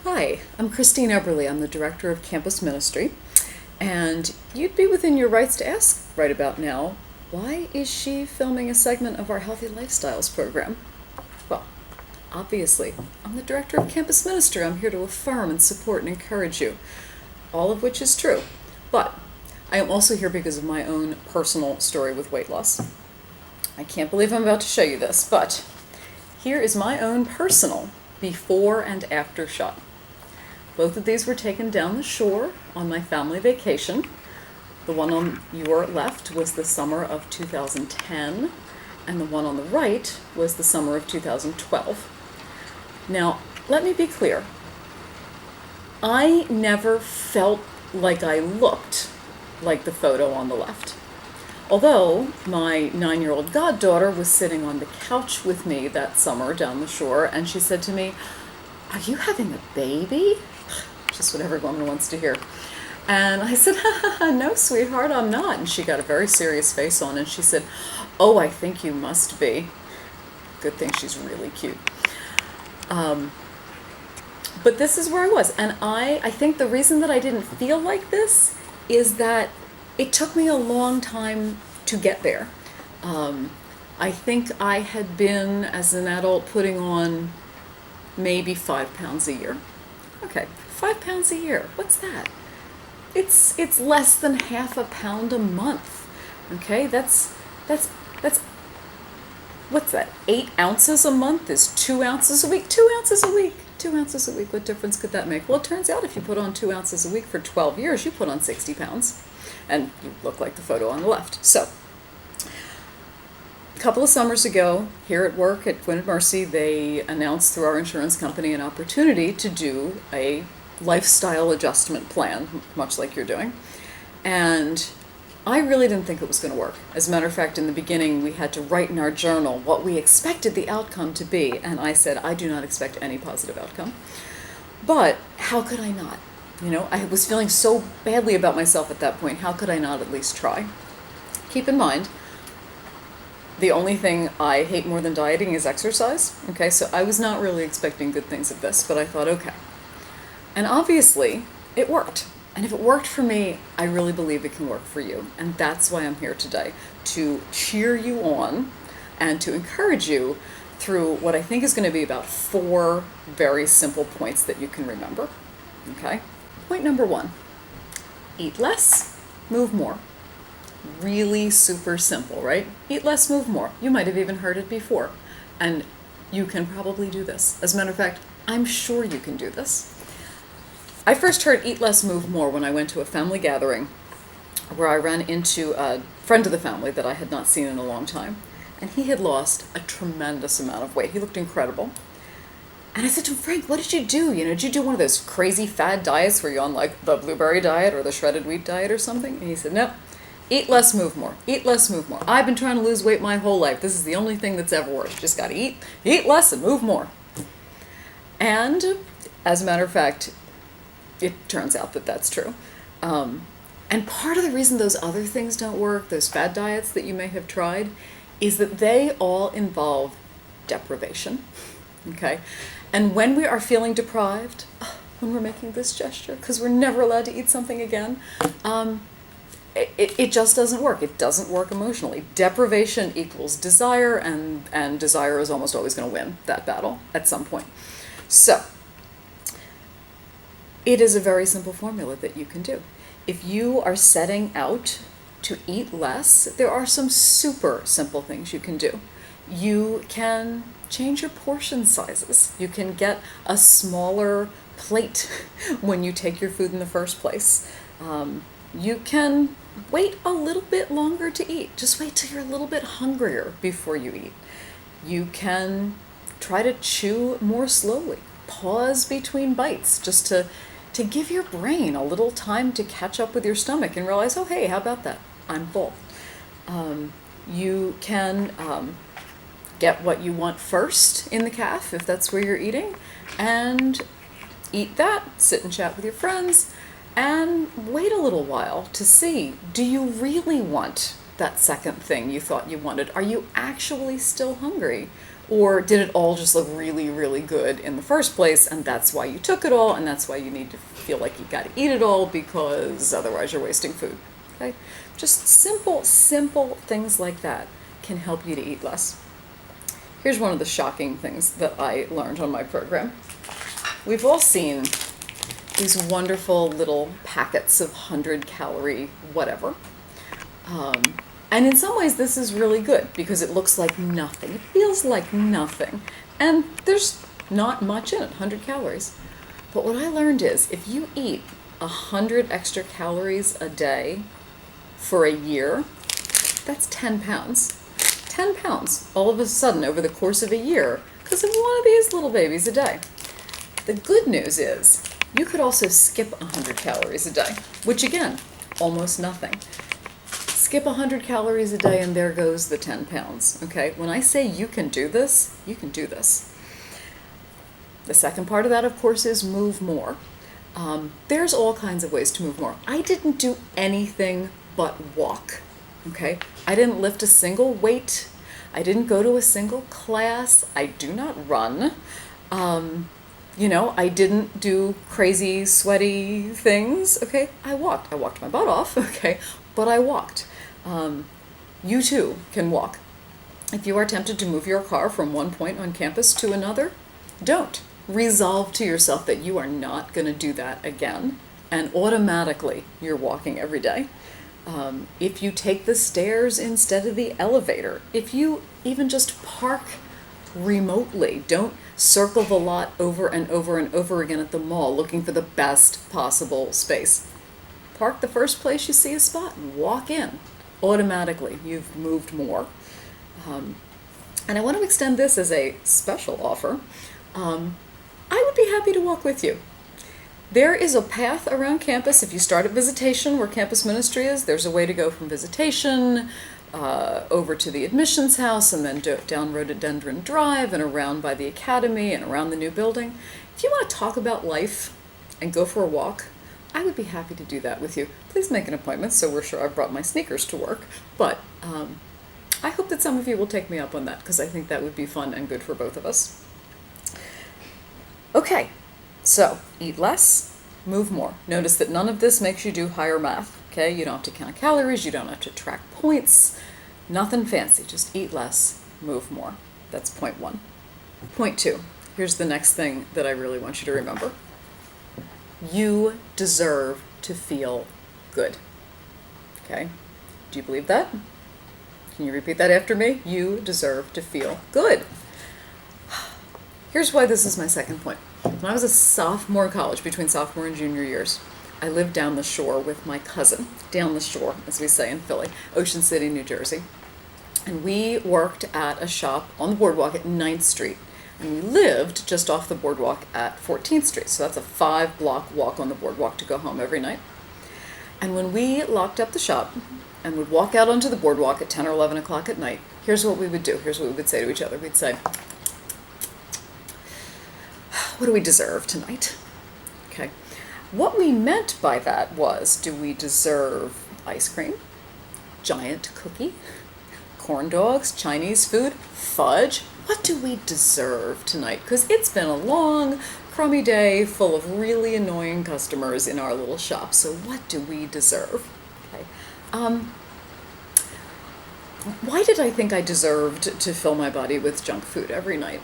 Hi, I'm Christine Eberly. I'm the Director of Campus Ministry, and you'd be within your rights to ask right about now, why is she filming a segment of our Healthy Lifestyles program? Well, obviously, I'm the Director of Campus Ministry. I'm here to affirm and support and encourage you, all of which is true. But I am also here because of my own personal story with weight loss. I can't believe I'm about to show you this, but here is my own personal before and after shot. Both of these were taken down the shore on my family vacation. The one on your left was the summer of 2010, and the one on the right was the summer of 2012. Now, let me be clear. I never felt like I looked like the photo on the left. Although my 9-year-old goddaughter was sitting on the couch with me that summer down the shore, and she said to me, "Are you having a baby?" Just what every woman wants to hear. And I said, "No, sweetheart, I'm not." And she got a very serious face on, and she said, "Oh, I think you must be." Good thing she's really cute. But this is where I was. And I think the reason that I didn't feel like this is that it took me a long time to get there. I think I had been, as an adult, putting on maybe 5 pounds a year. Okay, 5 pounds a year. What's that? It's less than half a pound a month. Okay, that's what's that? 8 ounces a month is 2 ounces a week. 2 ounces a week. 2 ounces a week. What difference could that make? Well, it turns out if you put on 2 ounces a week for 12 years, you put on 60 pounds. And you look like the photo on the left. So, a couple of summers ago, here at work at Gwynedd Mercy, they announced through our insurance company an opportunity to do a lifestyle adjustment plan, much like you're doing. And I really didn't think it was going to work. As a matter of fact, in the beginning, we had to write in our journal what we expected the outcome to be. And I said, I do not expect any positive outcome. But how could I not? I was feeling so badly about myself at that point. How could I not at least try? Keep in mind, the only thing I hate more than dieting is exercise. Okay, so I was not really expecting good things of this, but I thought, okay. And obviously, it worked. And if it worked for me, I really believe it can work for you. And that's why I'm here today, to cheer you on and to encourage you through what I think is going to be about 4 very simple points that you can remember. Okay? Point number 1, eat less, move more. Really super simple, right? Eat less, move more. You might have even heard it before. And you can probably do this. As a matter of fact, I'm sure you can do this. I first heard eat less, move more when I went to a family gathering where I ran into a friend of the family that I had not seen in a long time. And he had lost a tremendous amount of weight. He looked incredible. And I said to him, "Frank, what did you do? Did you do one of those crazy fad diets where you're on like the blueberry diet or the shredded wheat diet or something?" And he said, "No, eat less, move more. Eat less, move more. I've been trying to lose weight my whole life. This is the only thing that's ever worked. Just got to eat less and move more." And as a matter of fact, it turns out that that's true. And part of the reason those other things don't work, those fad diets that you may have tried, is that they all involve deprivation. Okay? And when we are feeling deprived, when we're making this gesture, because we're never allowed to eat something again, it just doesn't work. It doesn't work emotionally. Deprivation equals desire, and desire is almost always going to win that battle at some point. So, it is a very simple formula that you can do. If you are setting out to eat less, there are some super simple things you can do. You can change your portion sizes. You can get a smaller plate when you take your food in the first place. You can wait a little bit longer to eat. Just wait till you're a little bit hungrier before you eat. You can try to chew more slowly. Pause between bites just to give your brain a little time to catch up with your stomach and realize, oh, hey, how about that? I'm full. You can get what you want first in the calf, if that's where you're eating, and eat that, sit and chat with your friends, and wait a little while to see, do you really want that second thing you thought you wanted? Are you actually still hungry? Or did it all just look really, really good in the first place, and that's why you took it all, and that's why you need to feel like you got to eat it all, because otherwise you're wasting food? Okay? Just simple, simple things like that can help you to eat less. Here's one of the shocking things that I learned on my program. We've all seen these wonderful little packets of 100-calorie whatever. And in some ways this is really good because it looks like nothing. It feels like nothing. And there's not much in it, 100 calories. But what I learned is if you eat 100 extra calories a day for a year, that's 10 pounds. 10 pounds all of a sudden over the course of a year because of one of these little babies a day. The good news is you could also skip 100 calories a day, which again, almost nothing. Skip 100 calories a day and there goes the 10 pounds, okay? When I say you can do this, you can do this. The second part of that, of course, is move more. There's all kinds of ways to move more. I didn't do anything but walk, okay? I didn't lift a single weight. I didn't go to a single class. I do not run. I didn't do crazy, sweaty things, okay? I walked. I walked my butt off, okay? But I walked. You too can walk. If you are tempted to move your car from one point on campus to another, don't. Resolve to yourself that you are not going to do that again, and automatically you're walking every day. If you take the stairs instead of the elevator, if you even just park remotely, don't circle the lot over and over and over again at the mall looking for the best possible space. Park the first place you see a spot and walk in. Automatically, you've moved more. And I want to extend this as a special offer. I would be happy to walk with you. There is a path around campus. If you start at Visitation, where campus ministry is, there's a way to go from Visitation over to the admissions house and then down Rhododendron Drive and around by the academy and around the new building. If you want to talk about life and go for a walk, I would be happy to do that with you. Please make an appointment so we're sure I've brought my sneakers to work. But I hope that some of you will take me up on that because I think that would be fun and good for both of us. Okay, so eat less, move more. Notice that none of this makes you do higher math, okay? You don't have to count calories, you don't have to track points, nothing fancy. Just eat less, move more. That's point one. Point two, here's the next thing that I really want you to remember. You deserve to feel good, okay? Do you believe that? Can you repeat that after me? You deserve to feel good. Here's why this is my second point. When I was a sophomore in college, between sophomore and junior years, I lived down the shore with my cousin, down the shore, as we say in Philly, Ocean City, New Jersey. And we worked at a shop on the boardwalk at 9th Street. And we lived just off the boardwalk at 14th Street. So that's a 5-block walk on the boardwalk to go home every night. And when we locked up the shop and would walk out onto the boardwalk at 10 or 11 o'clock at night, here's what we would do. Here's what we would say to each other. We'd say, what do we deserve tonight? Okay. What we meant by that was, do we deserve ice cream, giant cookie, corn dogs, Chinese food, fudge? What do we deserve tonight? Because it's been a long, crummy day full of really annoying customers in our little shop. So what do we deserve? Okay. Why did I think I deserved to fill my body with junk food every night?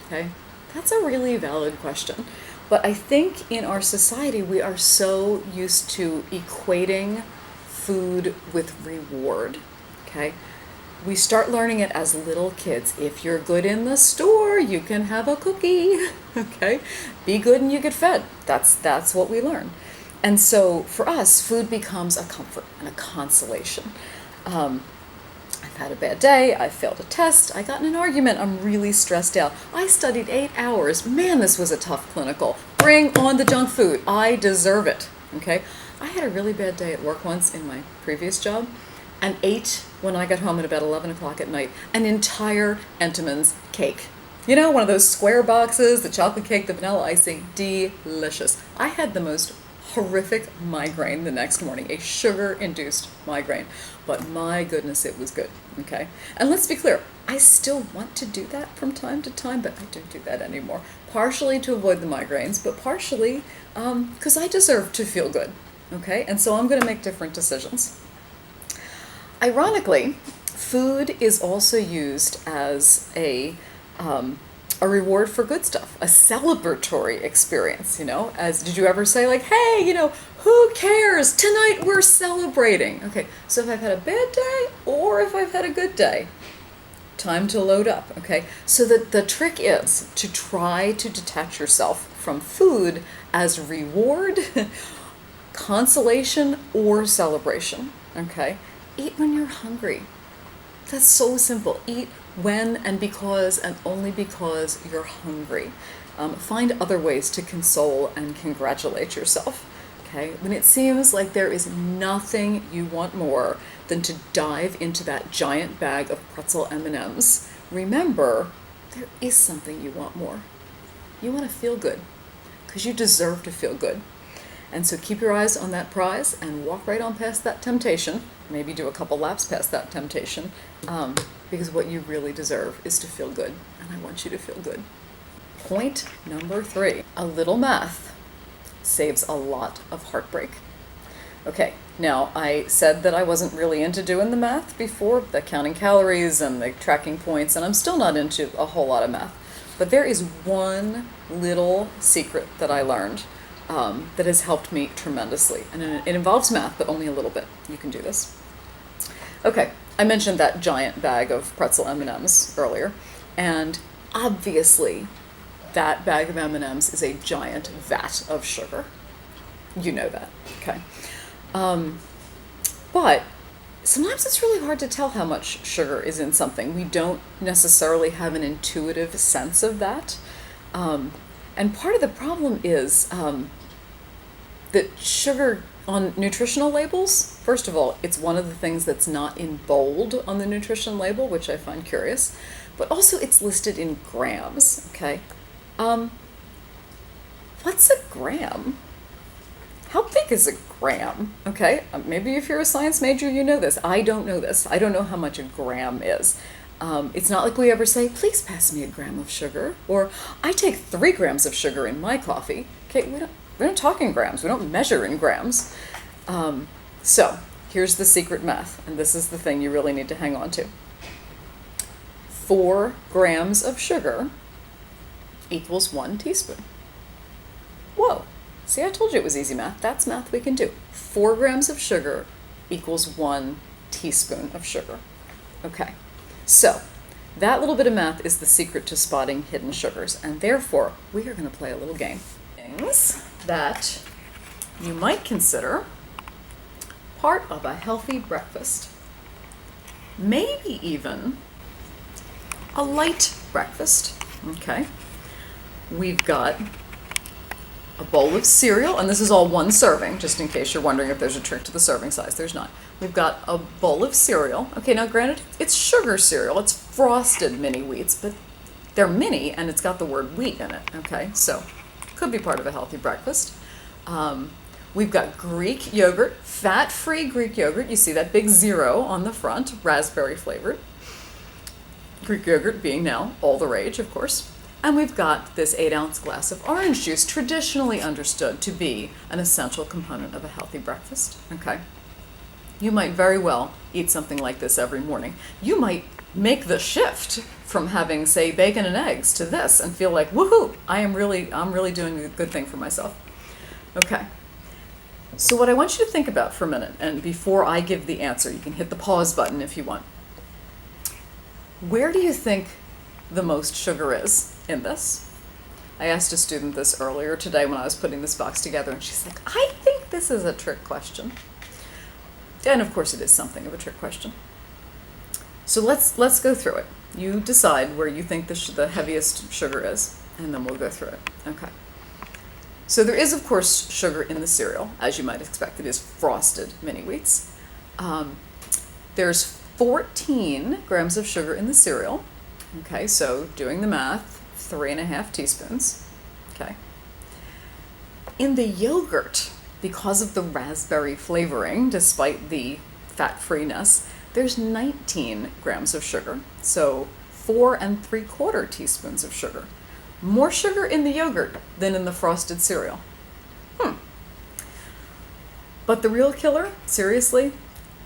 Okay. That's a really valid question. But I think in our society, we are so used to equating food with reward, okay? We start learning it as little kids. If you're good in the store, you can have a cookie, okay? Be good and you get fed. That's what we learn. And so for us, food becomes a comfort and a consolation. I've had a bad day, I failed a test, I got in an argument, I'm really stressed out. I studied 8 hours. Man, this was a tough clinical. Bring on the junk food. I deserve it, okay? I had a really bad day at work once in my previous job and ate, when I got home at about 11 o'clock at night, an entire Entenmann's cake. You know, one of those square boxes, the chocolate cake, the vanilla icing, delicious. I had the most horrific migraine the next morning, a sugar-induced migraine. But my goodness, it was good, okay? And let's be clear, I still want to do that from time to time, but I don't do that anymore. Partially to avoid the migraines, but partially because I deserve to feel good, okay? And so I'm going to make different decisions. Ironically, food is also used as a reward for good stuff, a celebratory experience, as did you ever say like, hey, who cares? Tonight we're celebrating. Okay, so if I've had a bad day or if I've had a good day, time to load up, okay? So the trick is to try to detach yourself from food as reward, consolation, or celebration, okay? Eat when you're hungry. That's so simple. Eat when and because and only because you're hungry. Find other ways to console and congratulate yourself. Okay? When it seems like there is nothing you want more than to dive into that giant bag of pretzel M&Ms, remember, there is something you want more. You want to feel good because you deserve to feel good. And so keep your eyes on that prize and walk right on past that temptation. Maybe do a couple laps past that temptation, because what you really deserve is to feel good, and I want you to feel good. Point number 3, a little math saves a lot of heartbreak. Okay, now I said that I wasn't really into doing the math before, the counting calories and the tracking points, and I'm still not into a whole lot of math. But there is one little secret that I learned that has helped me tremendously. And it involves math, but only a little bit. You can do this. Okay, I mentioned that giant bag of pretzel M&Ms earlier. And obviously, that bag of M&Ms is a giant vat of sugar. You know that, okay? But sometimes it's really hard to tell how much sugar is in something. We don't necessarily have an intuitive sense of that. And part of the problem is that sugar on nutritional labels, first of all, it's one of the things that's not in bold on the nutrition label, which I find curious, but also it's listed in grams, okay? What's a gram? How big is a gram? Okay, maybe if you're a science major, you know this. I don't know this. I don't know how much a gram is. It's not like we ever say, please pass me a gram of sugar, or I take 3 grams of sugar in my coffee. Okay, we don't talk in grams. We don't measure in grams. So here's the secret math, and this is the thing you really need to hang on to. 4 grams of sugar equals 1 teaspoon. Whoa. See, I told you it was easy math. That's math we can do. 4 grams of sugar equals 1 teaspoon of sugar. Okay. So, that little bit of math is the secret to spotting hidden sugars, and therefore, we are going to play a little game. Things that you might consider part of a healthy breakfast. Maybe even a light breakfast. Okay. We've got a bowl of cereal, and this is all 1 serving, just in case you're wondering if there's a trick to the serving size. There's not. We've got a bowl of cereal. Okay, now granted, it's sugar cereal. It's frosted mini wheats, but they're mini, and it's got the word wheat in it. Okay, so could be part of a healthy breakfast. We've got Greek yogurt, fat-free Greek yogurt. You see that big 0 on the front, raspberry flavored. Greek yogurt being now all the rage, of course. And we've got this 8-ounce glass of orange juice, traditionally understood to be an essential component of a healthy breakfast. Okay. You might very well eat something like this every morning. You might make the shift from having, say, bacon and eggs to this and feel like, woohoo, I'm really doing a good thing for myself. Okay. So what I want you to think about for a minute, and before I give the answer, you can hit the pause button if you want. Where do you think the most sugar is in this? I asked a student this earlier today when I was putting this box together, and she's like, I think this is a trick question. And of course it is something of a trick question. So let's go through it. You decide where you think the heaviest sugar is, and then we'll go through it. Okay. So there is, of course, sugar in the cereal, as you might expect. It is frosted mini wheats. There's 14 grams of sugar in the cereal. Okay, so doing the math, 3.5 teaspoons. Okay. In the yogurt, because of the raspberry flavoring, despite the fat-freeness, there's 19 grams of sugar. So 4 3/4 teaspoons of sugar. More sugar in the yogurt than in the frosted cereal. But the real killer, seriously,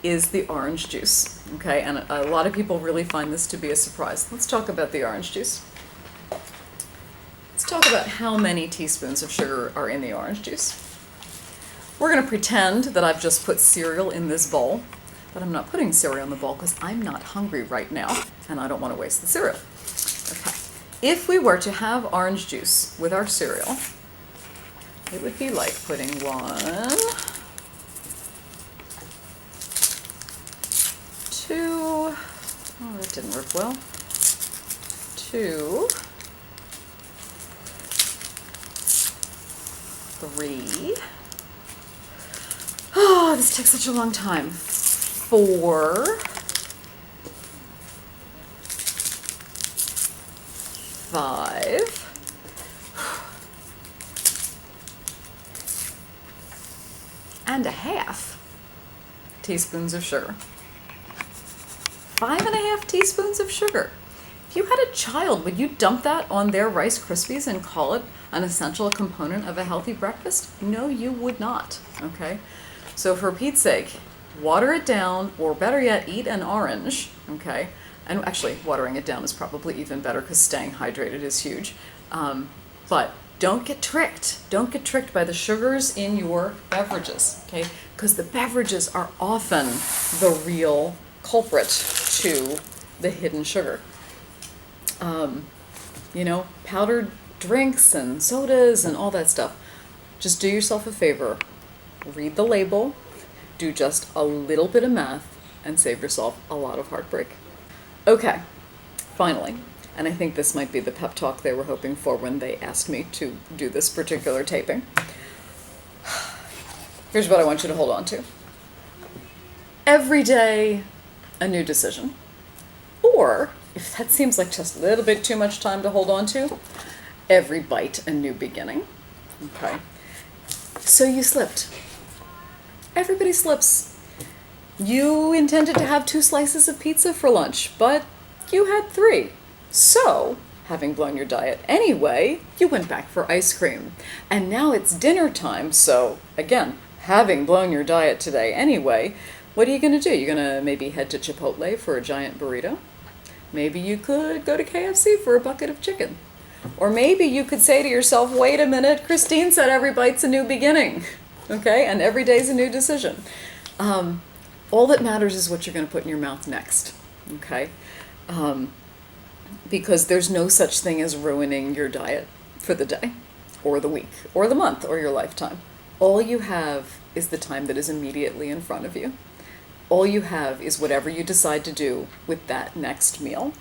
is the orange juice. Okay, and a lot of people really find this to be a surprise. Let's talk about the orange juice. Let's talk about how many teaspoons of sugar are in the orange juice. We're going to pretend that I've just put cereal in this bowl, but I'm not putting cereal in the bowl because I'm not hungry right now, and I don't want to waste the cereal. Okay. If we were to have orange juice with our cereal, it would be like putting 1, 2, oh, that didn't work well, 2, 3, oh, this takes such a long time, 4, 5, and a half teaspoons of sugar. 5 1/2 teaspoons of sugar. If you had a child, would you dump that on their Rice Krispies and call it an essential component of a healthy breakfast? No, you would not, okay? So for Pete's sake, water it down, or better yet, eat an orange, okay? And actually, watering it down is probably even better because staying hydrated is huge. But don't get tricked. Don't get tricked by the sugars in your beverages, okay? Because the beverages are often the real culprit to the hidden sugar. Powdered drinks and sodas and all that stuff. Just do yourself a favor. Read the label, do just a little bit of math, and save yourself a lot of heartbreak. Okay, finally, and I think this might be the pep talk they were hoping for when they asked me to do this particular taping. Here's what I want you to hold on to. Every day, a new decision. Or, if that seems like just a little bit too much time to hold on to, every bite a new beginning. Okay. So you slipped. Everybody slips. You intended to have 2 slices of pizza for lunch, but you had 3. So, having blown your diet anyway, you went back for ice cream. And now it's dinner time, so again, having blown your diet today anyway, what are you going to do? You're going to maybe head to Chipotle for a giant burrito? Maybe you could go to KFC for a bucket of chicken. Or maybe you could say to yourself, wait a minute, Christine said every bite's a new beginning, okay? And every day's a new decision. All that matters is what you're going to put in your mouth next, okay? Because there's no such thing as ruining your diet for the day, or the week, or the month, or your lifetime. All you have is the time that is immediately in front of you. All you have is whatever you decide to do with that next meal.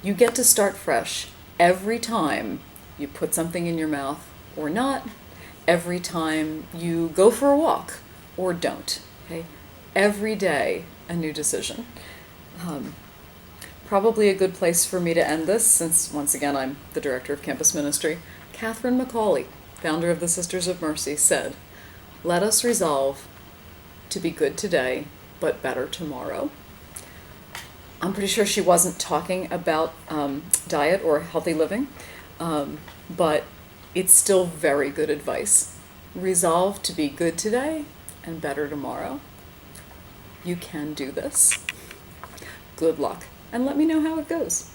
You get to start fresh every time you put something in your mouth or not, every time you go for a walk or don't, okay? Every day, a new decision. Probably a good place for me to end this, since, once again, I'm the director of campus ministry. Catherine McCauley, founder of the Sisters of Mercy, said, "Let us resolve to be good today, but better tomorrow." I'm pretty sure she wasn't talking about diet or healthy living, but it's still very good advice. Resolve to be good today and better tomorrow. You can do this. Good luck, and let me know how it goes.